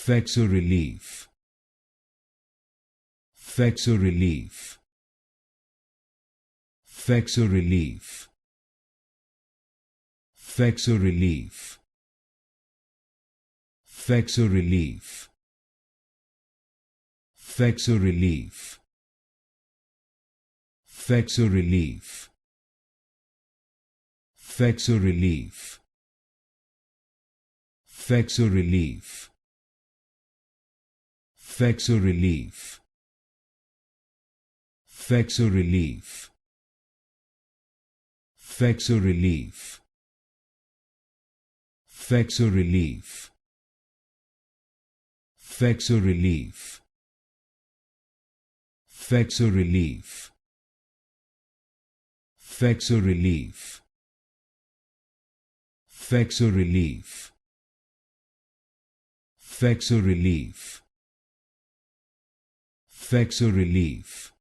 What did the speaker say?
Fexorelief. Fexorelief. Fexorelief. Fexorelief. Fexorelief. Fexorelief. Fexorelief. Fexorelief. Fexorelief. Fexorelief. Fexorelief. Fexorelief. Fexorelief. Fexorelief. Fexorelief. Fexorelief. Fexorelief. Fexorelief. Fexorelief.